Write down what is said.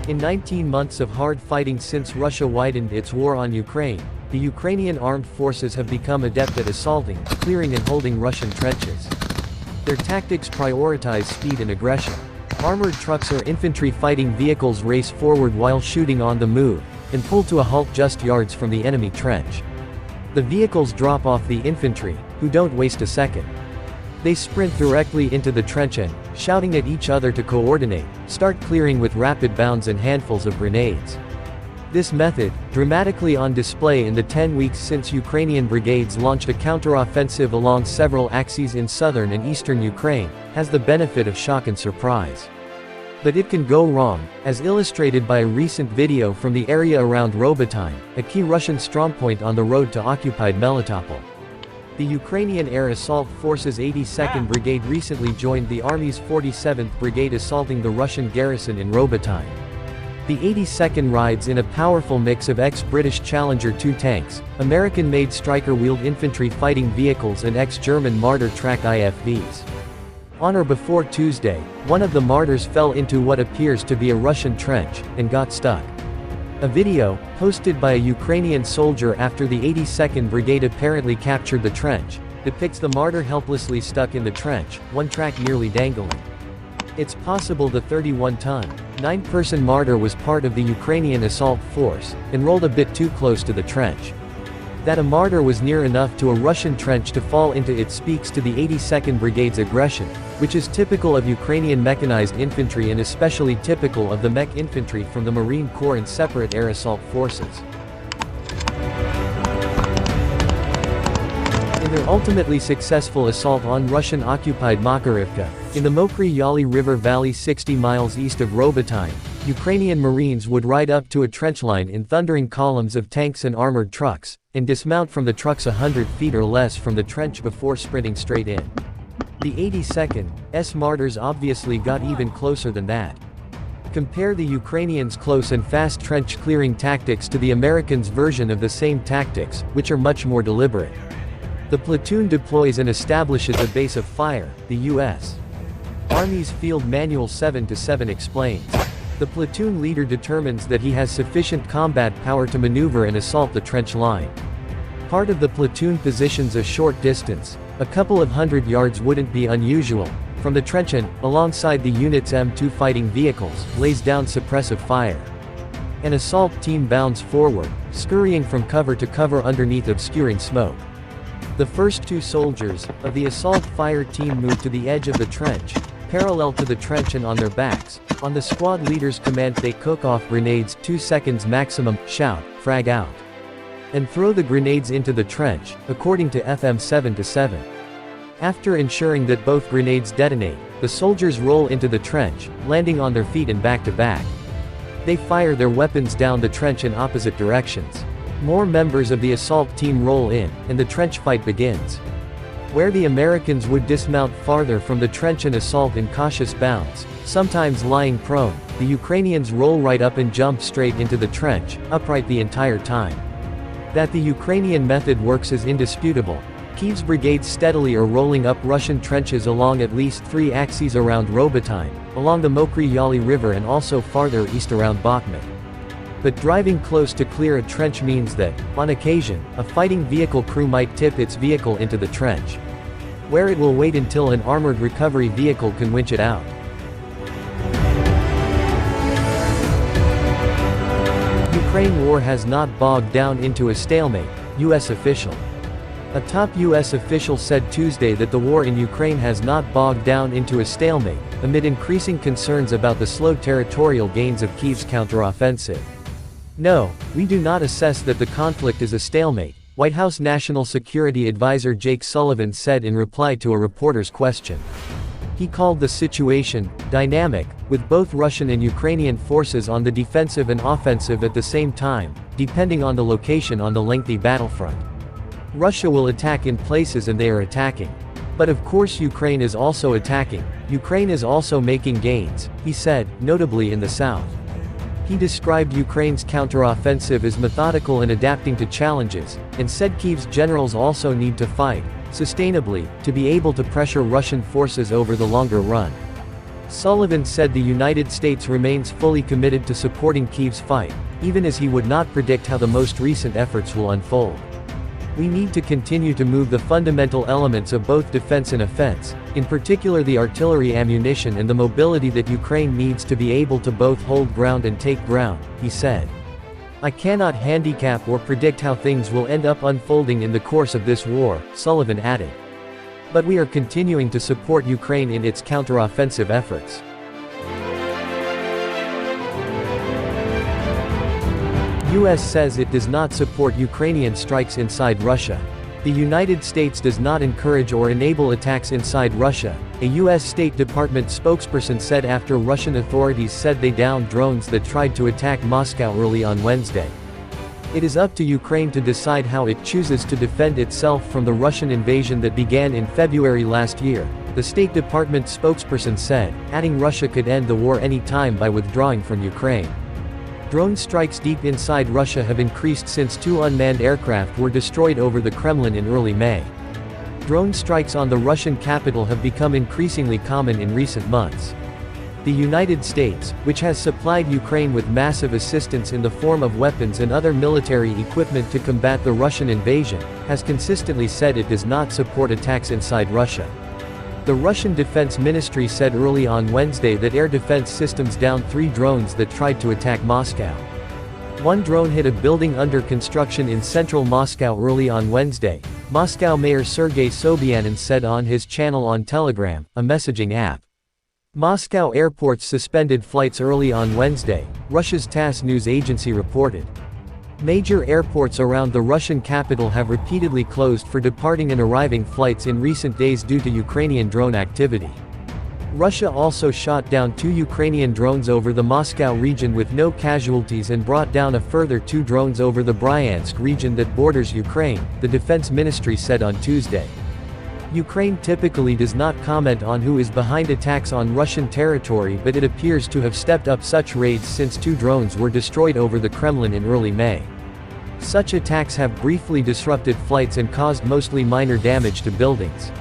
In 19 months of hard fighting since Russia widened its war on Ukraine, the Ukrainian armed forces have become adept at assaulting, clearing and holding Russian trenches. Their tactics prioritize speed and aggression. Armored trucks or infantry fighting vehicles race forward while shooting on the move, and pull to a halt just yards from the enemy trench. The vehicles drop off the infantry, who don't waste a second. They sprint directly into the trench and, shouting at each other to coordinate, start clearing with rapid bounds and handfuls of grenades. This method, dramatically on display in the 10 weeks since Ukrainian brigades launched a counteroffensive along several axes in southern and eastern Ukraine, has the benefit of shock and surprise. But it can go wrong, as illustrated by a recent video from the area around Robotyne, a key Russian strongpoint on the road to occupied Melitopol. The Ukrainian Air Assault Forces 82nd Brigade recently joined the Army's 47th Brigade assaulting the Russian garrison in Robotyne. The 82nd rides in a powerful mix of ex-British Challenger 2 tanks, American-made Stryker-wheeled infantry fighting vehicles and ex-German Marder track IFVs. On or before Tuesday, one of the Marders fell into what appears to be a Russian trench, and got stuck. A video, posted by a Ukrainian soldier after the 82nd Brigade apparently captured the trench, depicts the Marder helplessly stuck in the trench, one track nearly dangling. It's possible the 31-ton, 9-person Marder was part of the Ukrainian assault force, and rolled a bit too close to the trench. That a Marder was near enough to a Russian trench to fall into it speaks to the 82nd Brigade's aggression, which is typical of Ukrainian mechanized infantry and especially typical of the mech infantry from the Marine Corps and separate air assault forces. In their ultimately successful assault on Russian-occupied Makarivka, in the Mokry Yaly River Valley 60 miles east of Robotyne, Ukrainian Marines would ride up to a trench line in thundering columns of tanks and armored trucks, and dismount from the trucks 100 feet or less from the trench before sprinting straight in. The 82nd's Marders obviously got even closer than that. Compare the Ukrainians' close and fast trench-clearing tactics to the Americans' version of the same tactics, which are much more deliberate. The platoon deploys and establishes a base of fire, the U.S. Army's Field Manual 7-7 explains. The platoon leader determines that he has sufficient combat power to maneuver and assault the trench line. Part of the platoon positions a short distance, a couple of hundred yards wouldn't be unusual, from the trench and, alongside the unit's M2 fighting vehicles, lays down suppressive fire. An assault team bounds forward, scurrying from cover to cover underneath obscuring smoke. The first two soldiers of the assault fire team move to the edge of the trench, parallel to the trench and on their backs. On the squad leader's command they cook off grenades 2 seconds maximum, shout, frag out, and throw the grenades into the trench, according to FM 7-7. After ensuring that both grenades detonate, the soldiers roll into the trench, landing on their feet and back to back. They fire their weapons down the trench in opposite directions. More members of the assault team roll in, and the trench fight begins. Where the Americans would dismount farther from the trench and assault in cautious bounds, sometimes lying prone, the Ukrainians roll right up and jump straight into the trench, upright the entire time. That the Ukrainian method works is indisputable. Kyiv's brigades steadily are rolling up Russian trenches along at least 3 axes around Robotyne, along the Mokry Yaly River and also farther east around Bakhmut. But driving close to clear a trench means that, on occasion, a fighting vehicle crew might tip its vehicle into the trench, where it will wait until an armored recovery vehicle can winch it out. Ukraine war has not bogged down into a stalemate, U.S. official. A top U.S. official said Tuesday that the war in Ukraine has not bogged down into a stalemate, amid increasing concerns about the slow territorial gains of Kyiv's counteroffensive. No, we do not assess that the conflict is a stalemate, White House National Security Advisor Jake Sullivan said in reply to a reporter's question. He called the situation dynamic, with both Russian and Ukrainian forces on the defensive and offensive at the same time, depending on the location on the lengthy battlefront. Russia will attack in places and they are attacking. But of course Ukraine is also attacking. Ukraine is also making gains, he said, notably in the south. He described Ukraine's counteroffensive as methodical and adapting to challenges, and said Kyiv's generals also need to fight sustainably to be able to pressure Russian forces over the longer run. Sullivan said the United States remains fully committed to supporting Kyiv's fight, even as he would not predict how the most recent efforts will unfold. We need to continue to move the fundamental elements of both defense and offense, in particular the artillery ammunition and the mobility that Ukraine needs to be able to both hold ground and take ground, he said. I cannot handicap or predict how things will end up unfolding in the course of this war, Sullivan added. But we are continuing to support Ukraine in its counteroffensive efforts. U.S. says it does not support Ukrainian strikes inside Russia. The United States does not encourage or enable attacks inside Russia, a U.S. State Department spokesperson said after Russian authorities said they downed drones that tried to attack Moscow early on Wednesday. It is up to Ukraine to decide how it chooses to defend itself from the Russian invasion that began in February last year, the State Department spokesperson said, adding Russia could end the war any time by withdrawing from Ukraine. Drone strikes deep inside Russia have increased since 2 unmanned aircraft were destroyed over the Kremlin in early May. Drone strikes on the Russian capital have become increasingly common in recent months. The United States, which has supplied Ukraine with massive assistance in the form of weapons and other military equipment to combat the Russian invasion, has consistently said it does not support attacks inside Russia. The Russian Defense Ministry said early on Wednesday that air defense systems downed 3 drones that tried to attack Moscow. One drone hit a building under construction in central Moscow early on Wednesday, Moscow Mayor Sergei Sobyanin said on his channel on Telegram, a messaging app. Moscow airports suspended flights early on Wednesday, Russia's TASS news agency reported. Major airports around the Russian capital have repeatedly closed for departing and arriving flights in recent days due to Ukrainian drone activity. Russia also shot down 2 Ukrainian drones over the Moscow region with no casualties and brought down a further 2 drones over the Bryansk region that borders Ukraine, the defense ministry said on Tuesday. Ukraine typically does not comment on who is behind attacks on Russian territory, but it appears to have stepped up such raids since 2 drones were destroyed over the Kremlin in early May. Such attacks have briefly disrupted flights and caused mostly minor damage to buildings.